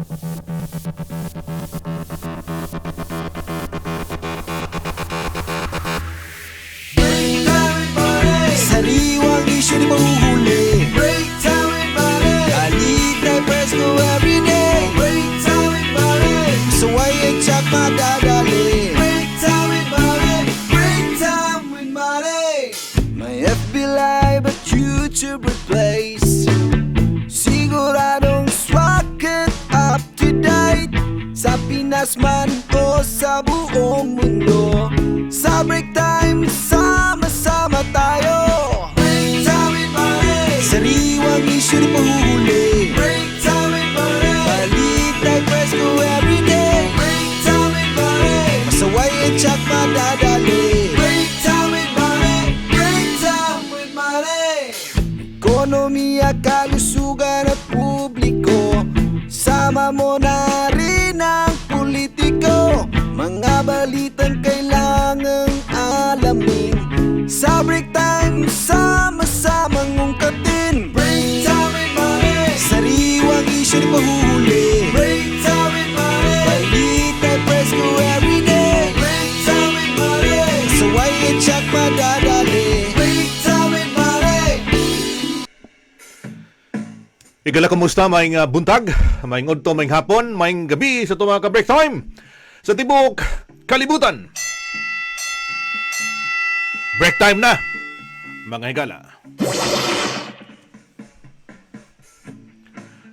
Sariwang isyu di mahuhuli. Break time with money. I need that press go every day. Break time with money. So why ain't check my dadali? Break time with money. Break time with money. My FB Live at YouTube replace. Siguradong swak it up to date. Sa Pinas man o sa buong mundo. Sa break time, sama-sama tayo. Break time with money. Sariwang isyu di pahuhuli. Break time with money. Palit ay press ko everyday. Break time with money. Masaway at tsak madadali. Break time with money. Break time with money. Ekonomiya, kalusugan at publiko. Sama mo na rin ang politiko. Mga balitang kailangang alamin. Sa break time, sama-samang ungkatin. Break time with money. Sariwang isyu di pahuhuli. Break time with money. Palit ay press ko everyday. Break time with money. Saway at tsak madadali. Break time with money. Igala, kumusta? Maing buntag, maing udto, maing hapon, maing gabi sa itong mga ka-break time sa tibok kalibutan. Break time na, mga higala.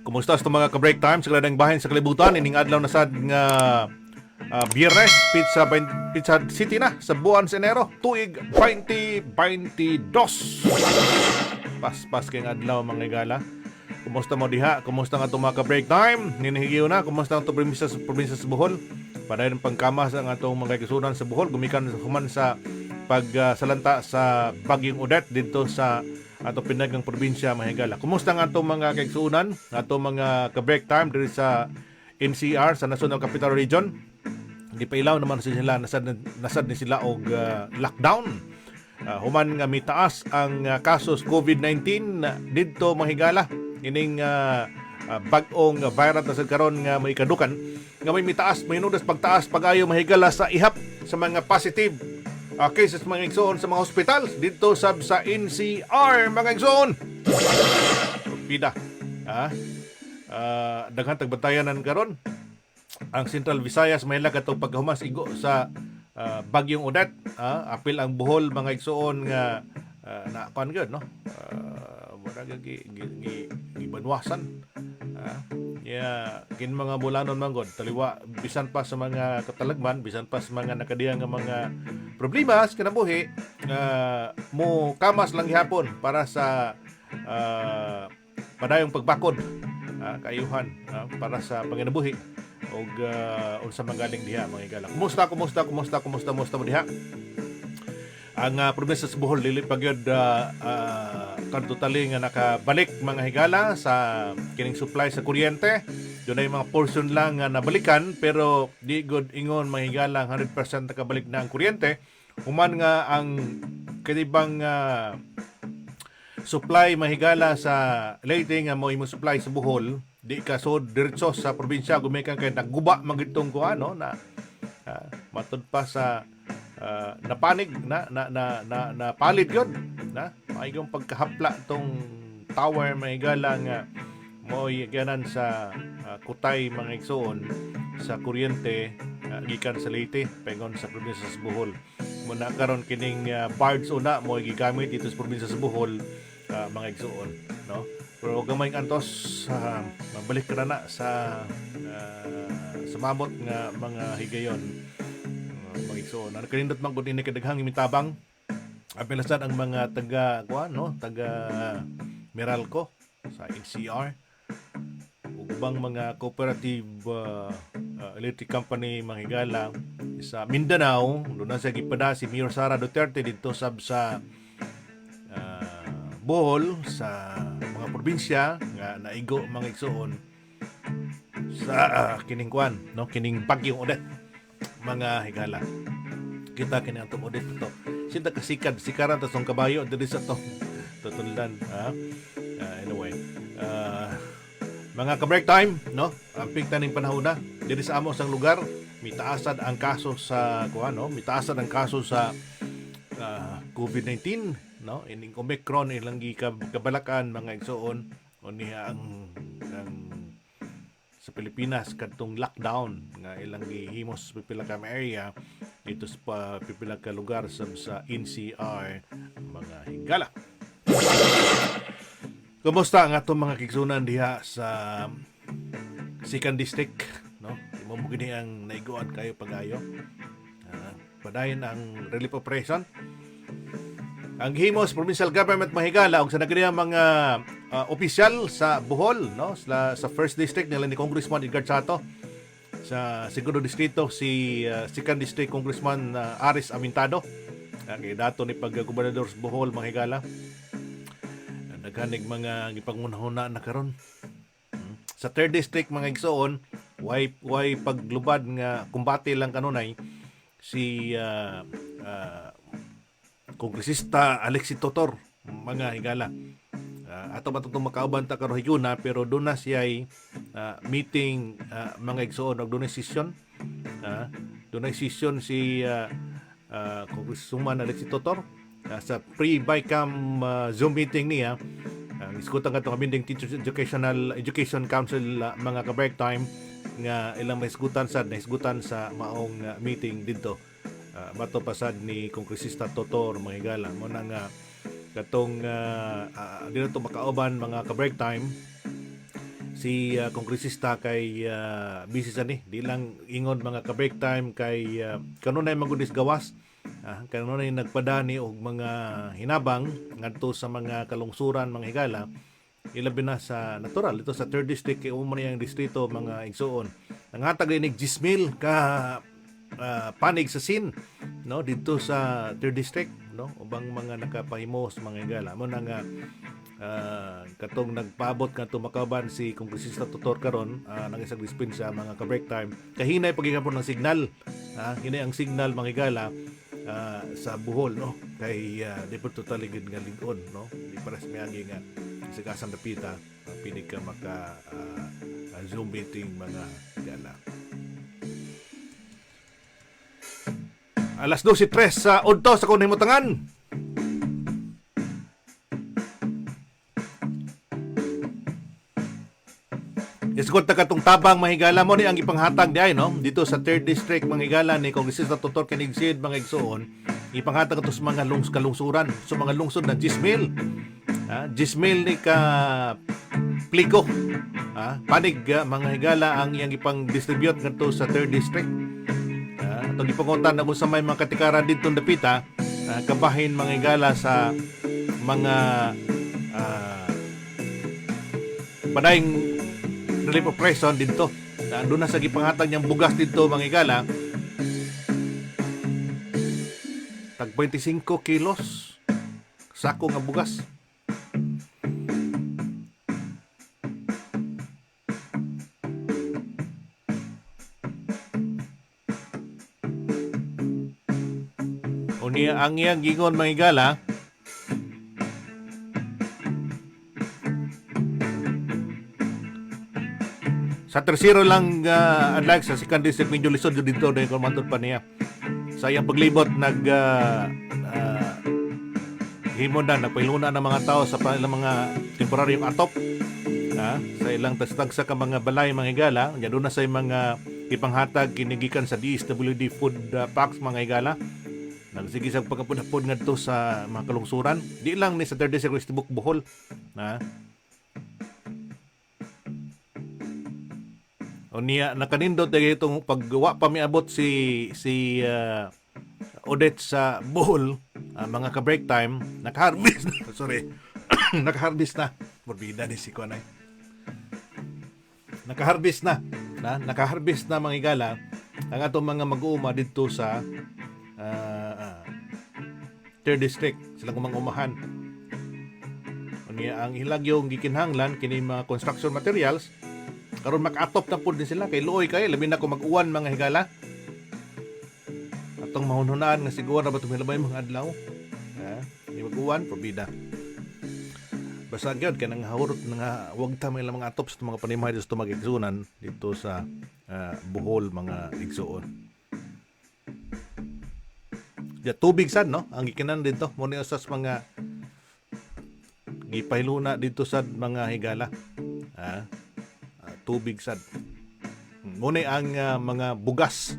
Kumusta sa itong mga ka-break time sa kaladang bahin sa kalibutan? Ining adlaw na sad nga Biyernes, Pizza City na sa buwan sa Enero, tuig 2022. Pas kayong adlaw, mga higala. Kumusta mo diha? Kumusta nga itong mga ka-break time? Ninihigiyo na? Kumusta nga itong probinsya sa Bohol? Padayon pangkamas ang atong mga kasunan sa Bohol. Gumikan human sa pagsalanta sa Bagyong Odette dito sa atong pinagang probinsya, mahigala. Kumusta nga itong mga kasunan? Atong mga ka-break time dito sa NCR, sa National Capital Region. Hindi pa ilaw naman sila. Nasad ni sila og lockdown. Human nga mitaas ang kasos COVID-19 dito, mahigala. Ining bag-ong virus na sa karon nga may kadukan nga may mitaas, may nudas pagtaas pag-ayo mahigala sa ihap sa mga positive cases mga igsoon sa mga hospital dito sa NCR, mga igsoon. Pida. Daghang tagbatayanan karon ang Central Visayas may atong paghumas igo sa Bagyong Odette. Apil ang Bohol, mga igsoon nga na kuan gyud, no? Wala gibanwasan. Kin mga bulanon manggod taliwa bisan pa sa mga katalagman, bisan pa sa mga nakadiyang nga mga problema sa kinabuhi, mo kamas lang gihapon para sa padayong pagbakod, kaayuhan para sa panginabuhi og unsa magaling diha, mga igala. Kumusta mo diha? Ang probinsya sa Bohol dili pa gyud totally nga nakabalik, mga higala, sa kining supply sa kuryente. Doon ay mga portion lang nga nabalikan, pero di good ingon, mga higala, 100% nakabalik na ang kuryente. Human nga ang kanibang supply, mga higala, sa Leyte nga mo imong supply sa Bohol, di ka so diretso sa probinsya, gumikan kay nagguba magitong ko ano na matud pa sa napanig na palit yun na maigong pagkahapla tong tower, mahigala nga mo ganan sa Kutay, mga igsoon, sa kuryente gikan sa Leyte pengon sa probinsya sa Bohol. Muna karon kining barge una mo gigamit dito sa probinsya sa Bohol, mga igsoon, no? Pero gamay antos mabalik ka na sa mamot nga mga higayon, mga igsoon. Kanindot man gud ini kadaghang imitabang apilasan ang mga taga Meralco sa NCR ug ubang mga cooperative electric company, mga higala sa Mindanao. Doon na siya gipada si Mayor Sara Duterte dito sa Bohol, sa mga probinsya nga naigo, mga igsoon, sa kining kwan, no, kining Bagyong Odette, mga higala. Kita kini atong Odette to. Sinta kasikad sikaran ta song kabayo diri sa to tutuldan, anyway, Mga ka-break time, no? Ang pingtaning panahon na diri sa amo sang lugar, mitaasad ang kaso sa mitaasad ang kaso sa COVID-19, no? Ining Omicron ilang gikabalakan mga igsoon o niya ang sa Pilipinas kadtong lockdown nga ilang gihimos sa pipila ka area dito sa pipila ka lugar sa NCR mga higala. Kumusta ang atong mga kigsunan diha sa Second District, no? Imo mo gini ang naiguan kayo pagayo. Padayon ang relief operation. Ang himos provincial government mahigala og sa nagkaya mga opisyal sa Bohol, no? Sa First District nila ni Congressman Edgar Chato, sa segundo distrito si Second District Congressman Aris Amintado, kay dato ni pag-gobernador sa Bohol mahigala. Naghanig mga gipanguna-huna na karon. Sa Third District mga igsoon, way paglubad nga kumbate lang kanunay si Kongresista Alexis Totor mga higala. Ato matutong makauban ta karon higuna pero doon na siya meeting mga igsoon og doon session. Doon session si Congressman Alexis Totor. Sa pre-BICAM Zoom meeting niya, iskutan ka itong kabinding Teachers Education Council mga ka-break time nga ilang naisgutan sa maong meeting dito. Bato pasad ni Kongresista Totor mga higala. Muna nga katong dito makauban mga ka-break time si Kongresista kay busy sa ni. Di lang ingon mga ka-break time kay kanunay magudis gawas. Kanunay nagpadani og mga hinabang ngadto sa mga kalungsuran mga higala ilabi na sa natural ito sa Third District kay umo niyang distrito mga igsoon nanghatag inig 10,000 ka panig sa scene, no, dito sa Third District, no, ubang mga nakapahimos mga higala mo na nga katong nagpaabot nga tumakaban si Kongresista Totor karon nang isang dispensya mga ka-break time kahinay pagigapon ng signal hinay ang signal mga higala sa Bohol, no, kay di po totally good nga ligon, no, di para sa miyagi nga sa kasang dapita pinig ka maka Zoom meeting mga gala. Alas 12:03 sa Udto sa kunay mutangan. Isgot ta katong tabang mahigala mo ni ang ipanghatag di ay, no, dito sa Third District mahigala ni Kongresista Totor Kinigsid mga igsoon ipanghatag ato sa mga kalungsuran sa mga lungsod na 10,000 ni ka pliko panig mga higala ang iyang ipang distribute ngadto sa Third District. Atong ipanguntan na kung sa may mga katikaran dito dapita kabahin mga higala sa mga padayong relief operation dito. Doon na sa gipanghatag niyang bugas dito mga higala. Tag 25 kilos sako nga bugas. Unya ang iyang gingon mga higala sa tersero lang unlike sa Second District medyo lisod dito dahil kumantot pa niya. Sa iyang paglibot himon na nagpahiluna ng mga tao sa ilang mga temporaryong atop sa ilang tagsa ka mga balay mga higala. Doon na sa mga ipanghatag kinigikan sa DSWD food packs mga higala. Nagsige sa pagkapudapod ngadto sa mga kalungsuran. Di lang ni sa Third District Westibuk Bohol. O niya nakanindot dahil itong paggawa pa miabot si Odette sa Bohol mga ka-break time nakaharvest na nakaharvest na morbida ni si Kuanay nakaharvest na mga higala ang atong mga mag-uuma dito sa Third District silang umahan o niya ang hilagyong gikinhanglan kini mga construction materials karon makaatop na po din sila kay luoy kay labi na ko mag-uwan mga higala atong mahunhunaan nga siguro na ba tumilabay mga adlaw di mag-uwan probida basta gyud kay nang hawrot nga wag ta may mga atop sa mga panimay dito sa mag-igsunan dito sa Bohol mga igsuon. Ya tubig sad no ang gikinan dito mo ni usas mga gipahiluna dito sa mga higala. Tubig sad. Mo ni ang mga bugas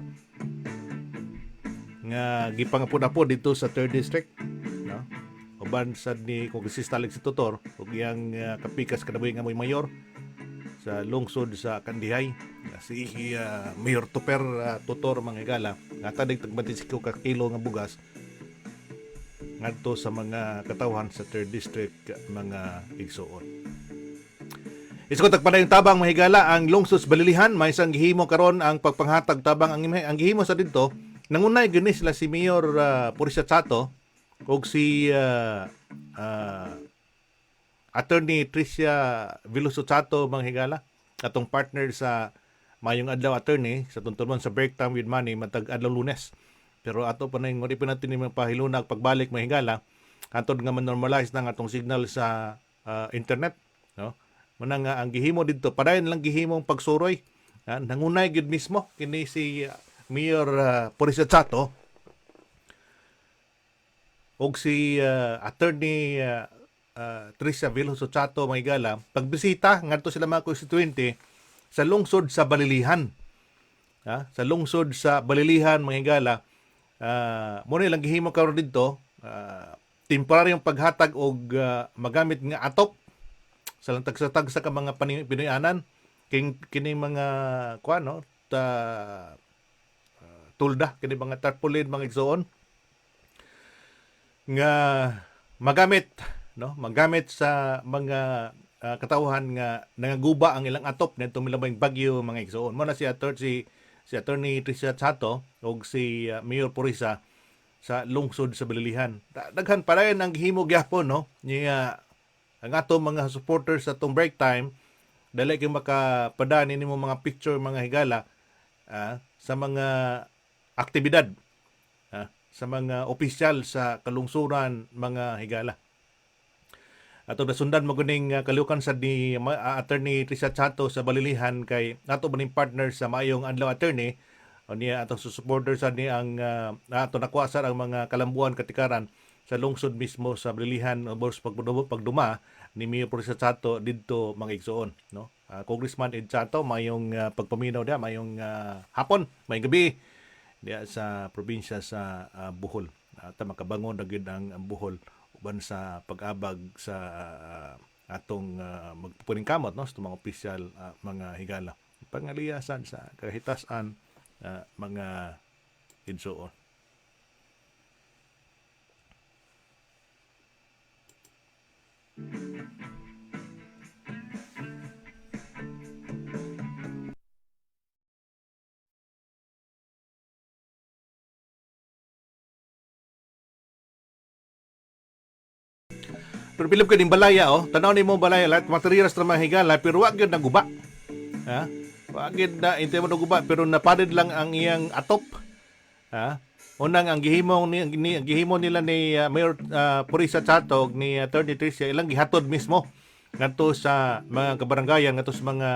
nga gipangapod-apod dito sa 3rd District, no? Uban sad ni Kongresista Alex Tutor ug iyang kapikas kadabuhi nga moy mayor sa lungsod sa Kandihay si Mayor Tuper Tutor mga higala nga tadig tag 25 ka kilo nga bugas ngadto sa mga katawhan sa 3rd District mga igsuon. Isko tagpanayong tabang mahigala ang lungsod sa Balilihan may isang gihimo karon ang pagpanghatag tabang ang gihimo sa didto nangunay gani sila si Mayor Purisa Chato ug si Attorney Tricia Veloso Chato mga higala atong partner sa Mayong Adlaw Attorney sa tuntunon sa Break Time with Money matag adlaw Lunes. Pero ato pa nang ngori pa natin ni pahiluna pagbalik mga higala antod nga man-normalize nang atong signal sa internet, no? Manang ang gihimo didto padayon lang gihimong pagsuroy. Nangunay gid mismo kini si Mayor Purisa Chato og si Attorney Tricia Veloso Chato mga higala pagbisita ngadto sila mga konstituyente sa lungsod sa Balilihan. Sa lungsod sa Balilihan mga higala mo lang gihimo karon didto temporaryong paghatag og magamit nga atop sa lantag-satag sa mga Pinoyanan kini mga kuano tulda kini mga tarpaulin mga igsoon nga magamit sa mga katawhan nga nangaguba ang ilang atop nitong milabay bagyo mga igsoon. Mo na si Attorney Tricia Chato ug si Mayor Purisa sa lungsod sa Balilihan. Daghan padayon ang gihimo gyapon no niya ang atong mga supporters sa atong break time dali kay makapadaan nimo mga picture mga higala sa mga aktibidad sa mga opisyal sa kalungsuran mga higala. Ato nasundan mo guning kalukan sa ni Attorney Tricia Chato sa Balilihan kay ato maning partner sa Mayong Adlaw Attorney o niya atong supporters sa ni ang ato nakuha ang mga kalambuan katikaran sa lungsod mismo sa Balilihan o pagduma ni Mayor Purisa Chato didto mga igsoon, no? Congressman Ed Chato mayong pagpaminaw dia mayong hapon mayong gabi diya sa probinsya sa Bohol. At makabangon na gid ang Bohol uban sa pag-abag sa atong magpupuning kamot no sa mga opisyal mga higala pangaliyasan sa kahitasan mga igsoon. Pero pilip ka din balaya tanaw nimo balaya lahat materials tra mga higala pero wa gyud naguba. Wa gyud na inte mo naguba pero napadid lang ang iyang atop. Unang ang gihimo nila ni Mayor Purisa Chato ni Attorney Tricia ilang gihatod mismo ngadto sa mga kabaranggayan ngadto sa mga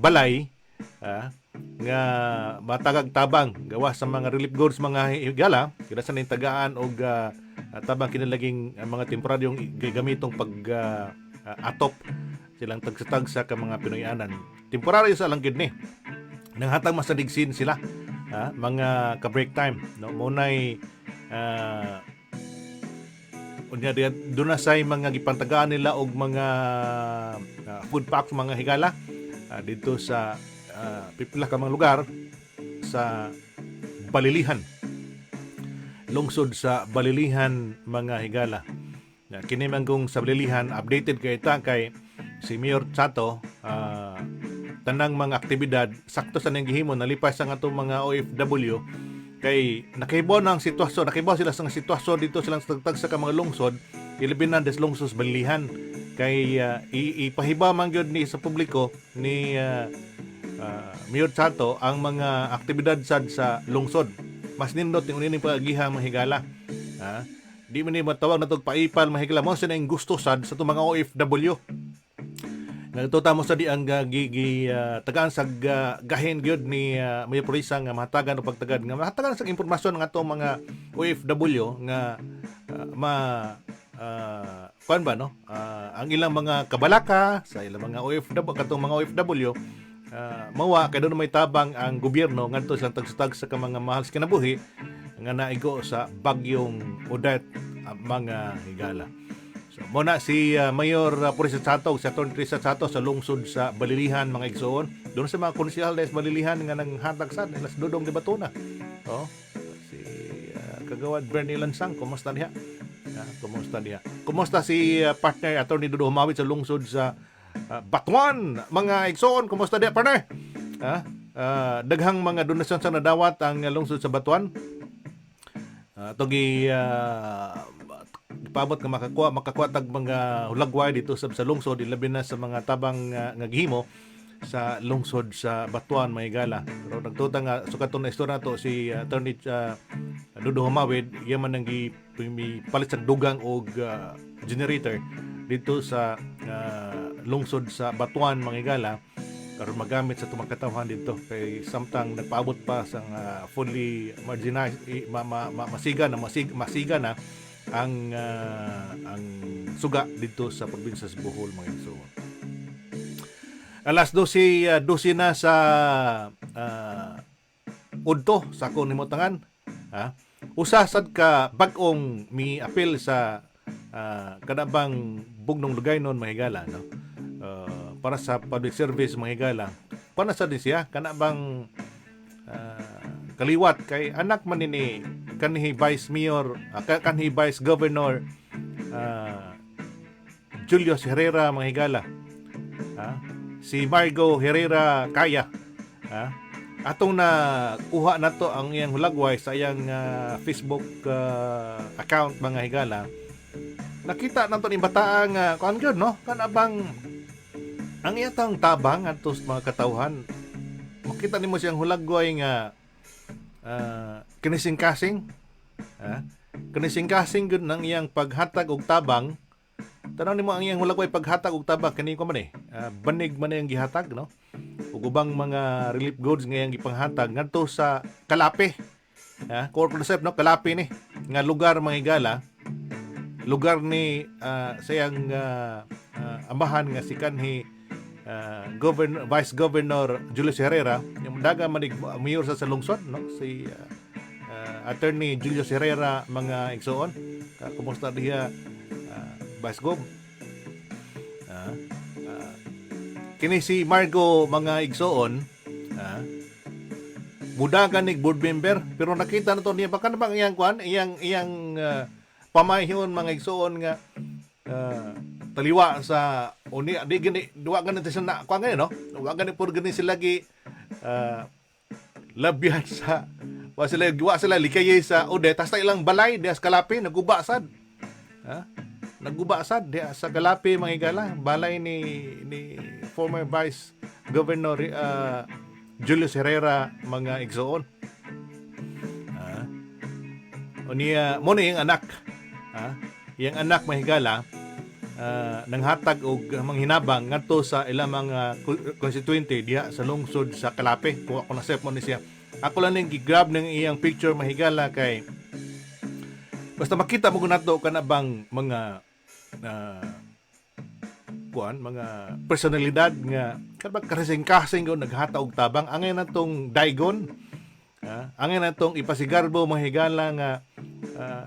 balay nga matagag tabang gawa sa mga relief goods mga higala kina sa ning tagaan og tabang kinalaging mga temporaryong gamitong pag atop silang tagsatag sa ka mga Pinoyanan temporaryo sa lang gid ni nanghatag masadigsin sila mga ka break time no munay unya doon na say mga gipantagaan nila og mga food packs mga higala dito sa pipila ka mga lugar sa Balilihan lungsod sa Balilihan mga higala. Kini man kung sa Balilihan updated kay ta kay si Mayor Chato tanang mga aktibidad sakto sa nang gihimo nalipas ang atong mga OFW kay nakibaw na ang sitwasyon nakibaw sila sa sitwasyon dito silang tagtag sa mga lungsod ilibin na des lungsod sa Balilihan kay ipahiba man gyud ni sa publiko ni Mayor Chato ang mga aktibidad sad sa lungsod mas nindot yung unin pag-agiha mga higala di man ni matawag na tog paipal mahigala mo sa nang gusto sad sa itong mga OFW. Nagtuta mo sa di ang tagaan sa gahin gyud ni Mayor Purisa nga mahatagan o pagtagad nga mahatagan sa impormasyon nga itong mga OFW nga kuan ba no ang ilang mga kabalaka sa ilang mga OFW katong mga OFW mawa kay doon may tabang ang gobyerno ngadto silang tagsutag sa mga mahal sa kinabuhi nga naigo sa bagyong Odette mga higala. So, muna si Mayor Purisa Chatog, si Atty. Teresa Chatog sa lungsod sa Balilihan, mga igsoon. Doon sa mga konsyal sa Balilihan nga nanghatag sa Las Dudong de Batuna. Oh, si Kagawad Bernie Lansang, kumusta niya? Kumusta niya? Kumusta si partner Atty. Dudu Humawit sa lungsod sa Batuan, mga igsoon, kumusta niya, partner? Daghang mga donasyon sa nadawat ang lungsod sa Batuan. Togi pabot nga makakuha tag mga hulagway dito sa lungsod ilabi na sa mga tabang nga gihimo sa lungsod sa Batuan may gala. Pero nagtuta nga sukaton na istorya to si Atty. Dudu Humawid yaman nang palit sa dugang og generator dito sa lungsod sa Batuan mga gala karon magamit sa tumakatawhan dito kay samtang nagpaabot pa sa fully marginalized masiga na ang suga dito sa probinsya sa Bohol mga igsoon. Alas 12 na sa udto sa akong himutangan. Usasad ka bag-ong mi-apil sa kanabang bugnong lugaynon mga higala no. Para sa public service mga higala. Paano sa din siya kanabang kaliwat kay anak man ni kanhi Vice Mayor kanhi Vice Governor Julius Herrera mga higala. Si Margo Herrera Kaya. Atong na kuha nato ang iyang hulagway sa iyang Facebook account mga higala. Nakita nato ni bataang kuan gyud no kanabang ang iyang tabang adto sa mga katawhan. Makita nimo siyang hulagway nga kinising-kasing. Kinising-kasing gud nang iyang paghatag og tabang. Tanaw nimo ang iyang hulagway paghatag og tabang kani ko man banig man ang gihatag no. Ug ubang mga relief goods nga iyang gipanghatag ngadto sa Kalapi. Core concept no Kalapi ni nga lugar mga higala. Lugar ni sayang amahan nga si kanhi Vice Governor Julius Herrera yung daga manig mayor sa lungsod no si Attorney Julius Herrera mga igsoon. Kumusta diha Vice Gov? Kini si Margo mga igsoon mudagan nig board member pero nakita na to niya baka na bang iyang kwan iyang pamayhon mga igsoon nga taliwa sa uni di gani duwa ganito siya na kuan ngayon no duwa gani pur gani sila gi labyan sa wa sila likay sa Odette tas ilang balay dias Kalapi naguba sad naguba sad dias sa Kalapi mga higala balay ni former Vice Governor Julius Herrera mga igsoon unya mo ni yung anak yung anak mga higala nanghatag og manghinabang ngadto sa ilang mga constituente diha sa lungsod sa Kalapi. Kung ako nasep mo ni siya. Ako lang ning gi-grab ng iyang picture mahigala kay basta makita mo nato kanabang mga mga personalidad nga kanabang kasing-kasing go naghata og tabang angay natong daigon. Angay natong ipasigarbo mahigala nga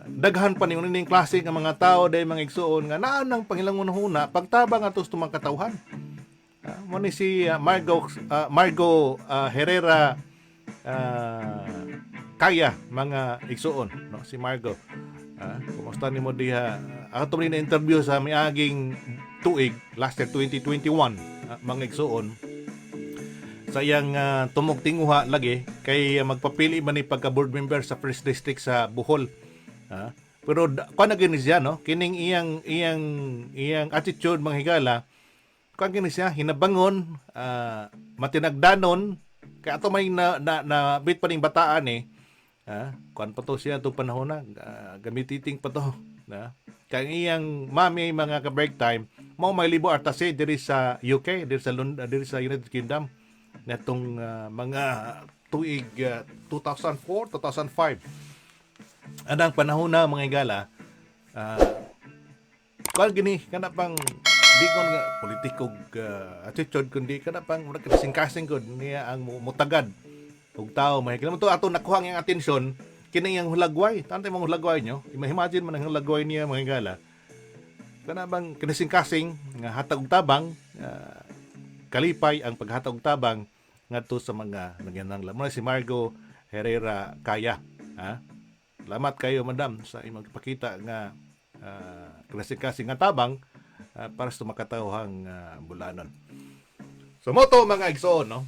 daghan pa ning klase nga mga tao day mga igsuon nga naa nang pangilangon huna pagtabang atos tumang katawhan. Mo ni si Margo Herrera Kaya mga igsuon no si Margo. Kumusta nimo diha? Ato ni na interview sa miaging tuig last year 2021 mga igsuon. Sa iyang tumog-tinguha lagi kay magpapili man ni pagka board member sa first district sa Bohol. Pero kuan na gini siya no kining iyang attitude mga higala kuan gini siya hinabangon matinagdanon kay ato may na bit pa ning bataan kuan pa to siya to panahon na gamititing pa to na kay iyang mami mga ka break time mao may libo artase diri sa UK, diri sa United Kingdom natong mga tuig 2004, 2005. Anang panahon na mga higala, kuan gini kana pang di ko nga politikog attitude kundi kana pang kasing-kasing gud niya ang mutagad og tao mahigala mo to ato nakuha ang atensyon kini yang hulagway tantay mong hulagway nyo imagine man ang hulagway niya mga higala kana bang kasing-kasing nga hatag og tabang kalipay ang paghatag og tabang ngadto sa mga nagyanang lamang si Margo Herrera Kaya ha. Salamat kayo madam sa imong ipakita nga kasing-kasing nga tabang para sa makatawhang bulanon. So mo to mga igsoon no.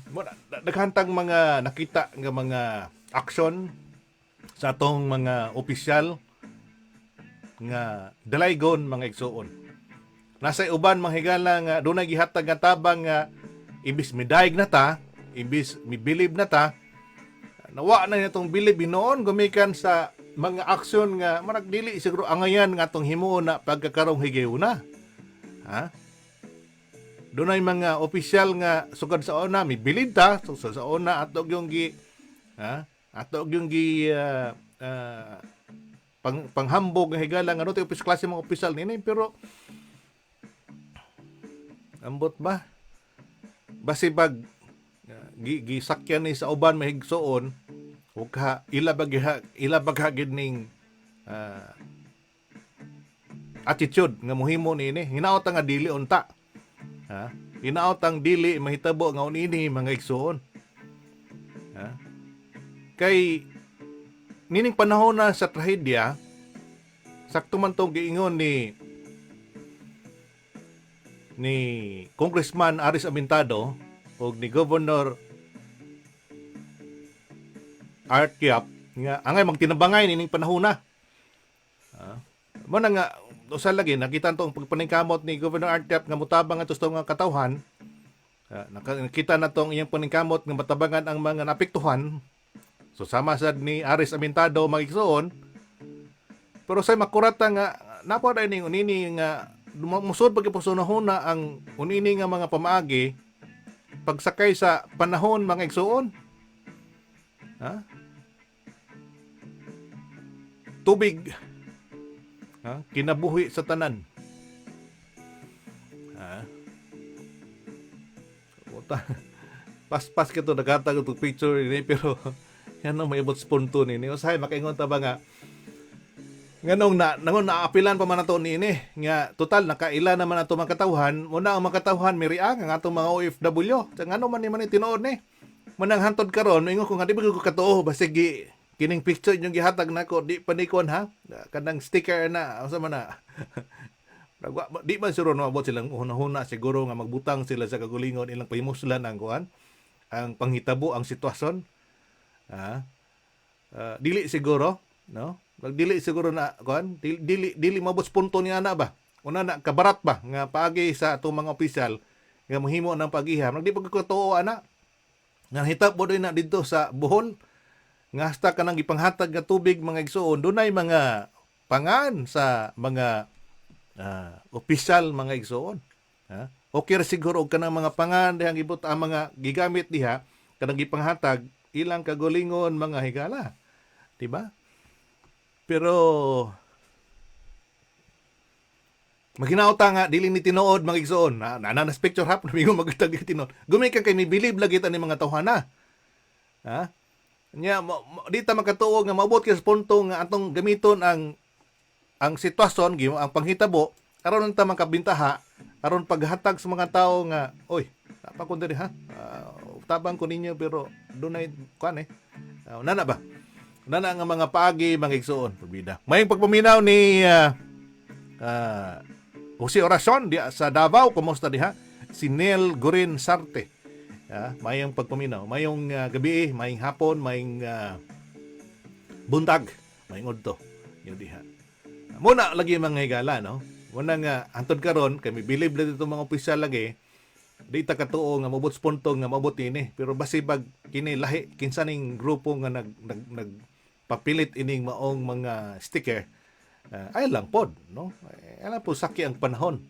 Naghantang mga nakita nga mga aksyon sa atong mga opisyal nga dalaygon mga igsoon. Nasa uban mga higala nga dunay gihatag nga tabang nga imbis midayeg na ta, imbis mibilib na ta, nawa na nitong bilib noon gumikan sa mga aksyon nga marag dili siguro angayan nga atong himuon na pagkakarong higayuna. Ha? Dunay mga opisyal nga sugad sa una mibilib ta so, sa una ato yung gi panghambog nga higala nga no klase mga opisyal nini pero ambot ba basibag gisakyan ni sa uban mahigsoon ug ilabag ning attitude nga mohimo nini hinaot nga dili unta ha hinaot ang dili mahitabo nga unini mga igsoon ha kay nining panahon na sa trahedya sakto man tong giingon ni Congressman Aris Amintado o ni Governor Art Yap nga angay magtinabangay nining panahon na. Mo na nga usa lagi nakita tong pagpaningkamot ni Governor Art Yap nga mutabang atos tong katawhan. Nakita na tong iyang paningkamot nga matabangan ang mga napiktuhan. So sama sad ni Aris Amintado magigsoon. Pero say makurata nga napa na ning unini nga musod pagkipusunahon na ang unini nga mga pamaagi pagsakay sa panahon mga igsoon. Ha? Tubig. Ha? Kinabuhi sa tanan. Ha? Pas-pas kito naghatag og picture ini pero yan ang may ibot spunto nini. Usahay makaingon ta ba nga nganong naapilan pa man ato niini nga total nakaila naman ato mga katawhan una ang mga katawhan miriang ang atong mga OFW ngano man ni tinuod ni manang hantod karon ingon ko nga di ba ko katuo basta kining picture yung gihatag nako di panikon ha kanang sticker na unsa man na di man suro maabot silang hunahuna siguro nga magbutang sila sa kagulingon ilang pahimuslan ang kuan ang panghitabo ang sitwasyon dili siguro no dili siguro na kuan dili mabot punto ni ana ba una na kabarat ba nga paagi sa atong mga opisyal nga mohimo ng pag-iham di pagkatuo ana nga hitabo doy na didto sa Bohol nga hasta kanang ipanghatag nga tubig mga igsoon dunay mga pangan sa mga opisyal mga igsoon okay siguro og kanang mga pangan dihang ibot ang mga gigamit diha kanang ipanghatag ilang kagulingon mga higala diba. Pero maghinaot nga dili ni tinuod mga igsoon nanas picture hap namingon magtag tinuod gumikan kay mibilib lagi ta ni mga tawhana ha nya di ta makatuo nga maabot kay sa punto nga atong gamiton ang sitwasyon ang panghitabo aron ta makabintaha aron paghatag sa mga tawo nga oy pa kun diri ha tabang ko ninyo pero dunay kan nana ba nana nga mga paagi mga igsoon pabida mayong pagpaminaw ni Jose Oracion di sa Davao kumusta diha si Nel Gorin Sarte mayong pagpaminaw mayong gabi mayong hapon mayong buntag mayong udto yo diha muna lagi mga higala no muna nga antod karon kay mibilib na dito mga opisyal lagi di ta katuo nga mabot punto nga mabot ini pero basibag kini lahi kinsa ning grupo nga nagpapilit ining maong mga sticker Ay lang pod, no? Ay lang po saki ang panahon.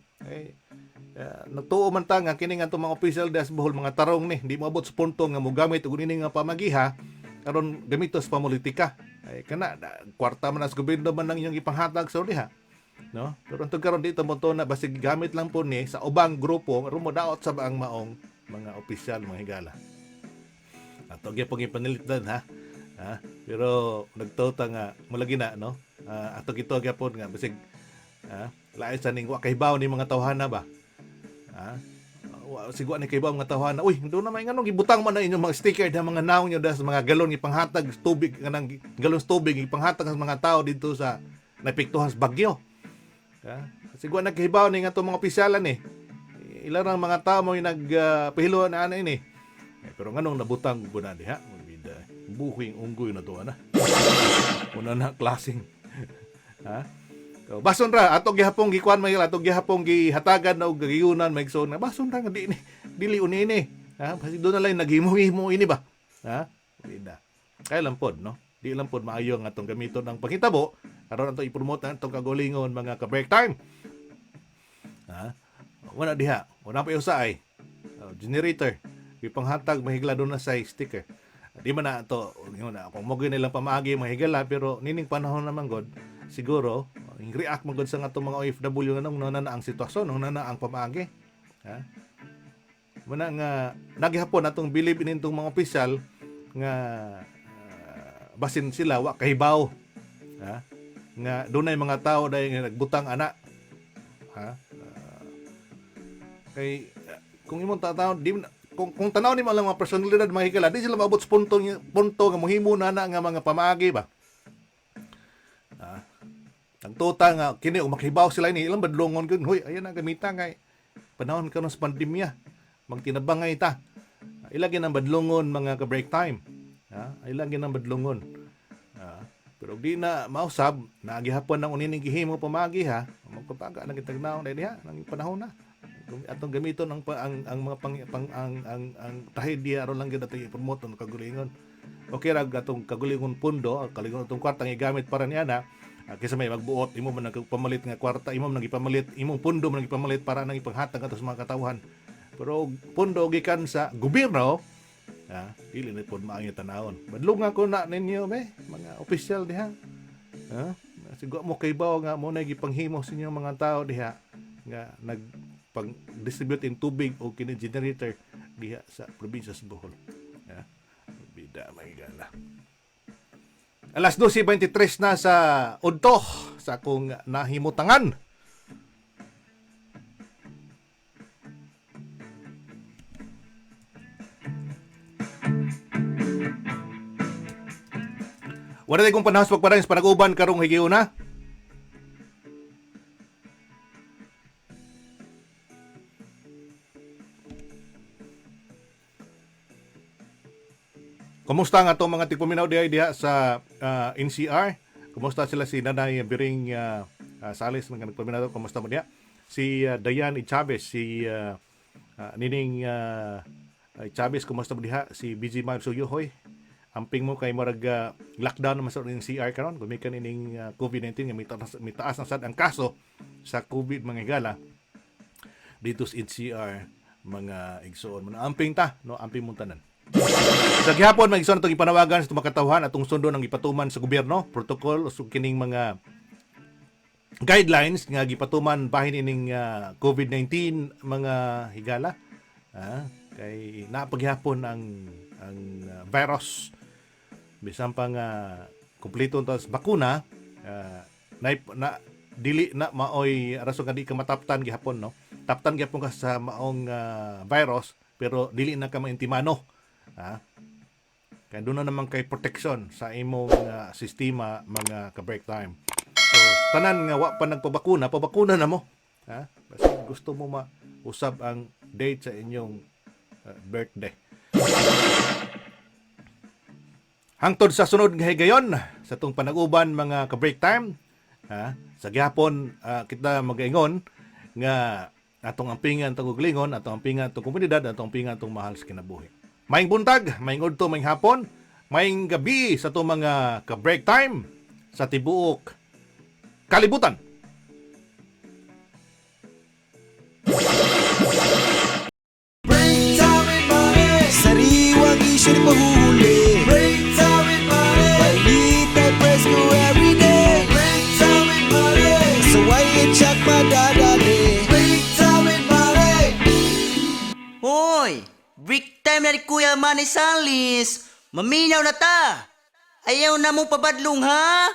Nagtuo man ta nga kini nga mga official das Bohol mga tarong ni di moabot sa punto nga mogamit og ini nga pamagiha aron gamitos pa politika. Ay kana kwarta man as gobyerno man nang inyong ipanghatag sa diha. No? Pero antong karon dito mo to na basig gamit lang po ni sa ubang grupo aron mo daot sa ang maong mga opisyal mga higala. Ato gyapon ipaniligdan ha. Pero nagtota nga mulagi na no. Ato gito gyapon nga basig lain sa ning wa kahibaw ni mga tawhana ba. Sigwa ni kahibaw mga tawhana. Uy, do na may nganong gibutang man na inyong mga sticker na mga naong nyo sa mga galon ipanghatag tubig kanang galon tubig ipanghatag sa mga tao dito sa napiktuhan sa bagyo. Sigwa na kahibaw ni nga to mga opisyalan eh. Ilan ang mga tao mo yung nagpahilo na ini. Pero nganong nabutang buna diha? Buhing unggoy na to na. Una na klaseng. Bason ra atong gihapong gikuan may atong gihapong gihatagan og giyunan may igsoon nga bason ra nga dili unini. Kasi do na lang naghimo-himo ini ba. Ida. Kaya lang pod no. Di lang pod maayo nga atong gamiton ang panghitabo aron atong i-promote ang atong kagulingon mga ka-break time. Wala diha. Wala pa usay. Generator. Ipanghatag mahigla do na sa sticker. Di man na to kung mo nilang pamaagi mahigala pero nining panahon naman god siguro react man god sa atong mga OFW nga nung na ang sitwasyon nung na ang pamaagi. Muna nga nagihapon atong believe in itong mga opisyal nga basin sila wa kahibaw. Nga dunay mga tao dahil nga nagbutang ana. Kay kung imong tataw di kung tanaw ni mga personalidad mga higala di sila maabot sa punto nga mohimo na nga mga pamaagi ba. Ang tota nga kini og makibaw sila ni ilang badlongon gyud hoy ayan ang gamita kay panahon karon sa pandemya magtinabangay ta. Ilagyan ang badlongon mga ka break time. Ilagyan ang badlongon. Pero di na mausab nagihapon nang unining gihimo pamagi ha magpapaga nang kitagnaon dai diha nang panahon na. Atong gamiton ang mga ang trahedya aron lang gyud ato i-promote ang kagulingon. Okay ra atong kagulingon pundo, kagulingon atong kwarta nga gamit para niya na kaysa may magbuot imo man nagpamalit nga kwarta imo man nagipamalit imong pundo man nagipamalit para nang ipanghatag ato sa mga katawhan. Pero pundo gikan sa gobyerno dili na pod maayo tanawon. Badlungan ko na ninyo mga opisyal diha. Siguro mo kaybaw nga mo na gipanghimo sa inyong mga tao diha nga pag-distribute in tubig o kini generator diha sa probinsya sa Bohol. Bida mahigala. Alas 12:23 na sa udto sa akong nahimutangan. Wala tayo kong panahon sa pagparang sa panag-uban karong higiuna. Kumusta nga itong mga tigpaminaw diha sa NCR? Kumusta sila si Nanay Biring Salis mga nagpaminaw? Kumusta mo diha? Si Dayan Chavez, si Nining Chavez, kumusta mo diha? Si BG Mab Suyuhoy. Amping mo kay marag lockdown naman sa NCR karon. Gumikan ining COVID-19 nga may taas na sad ang kaso sa COVID mga higala dito sa NCR mga igsoon. Amping ta, no? Amping mo tanan. Sa gihapon may igsoon itong ipanawagan sa tumakatawhan atong sundo ng ipatuman sa gobyerno, protocol o kining mga guidelines nga gipatuman bahin ining COVID-19 mga higala. Kay napaghapon ang virus bisan pa nga kumpleto ta bakuna na dili na maoy rason nga di ka mataptan gihapon no. Taptan gihapon ka sa maong virus pero dili na ka maintimano. Kaya doon na naman kay protection sa imong sistema mga ka-break time. So, tanan nga wa pa nagpabakuna, pabakuna na mo. Kasi gusto mo mausab ang date sa inyong birthday. Hangtod sa sunod nga higayon, sa itong panag-uban mga ka-break time, sa gihapon kita mag-ingon nga atong ampingan itong uglingon, atong ampingan itong komunidad, atong ampingan itong mahal sa kinabuhi. Maing buntag, maing udto, maing hapon, maing gabi sa itong mga ka-break time sa tibuok kalibutan. Break time with money. Sariwang isyo ni pahuhuli. Break time with money. Balita'y presko everyday. Break time with money. So why you check madadali? Break time with money. Hoy! Break time na ni Kuya Manny Salis! Maminaw na ta! Ayaw na mong pabadlong ha?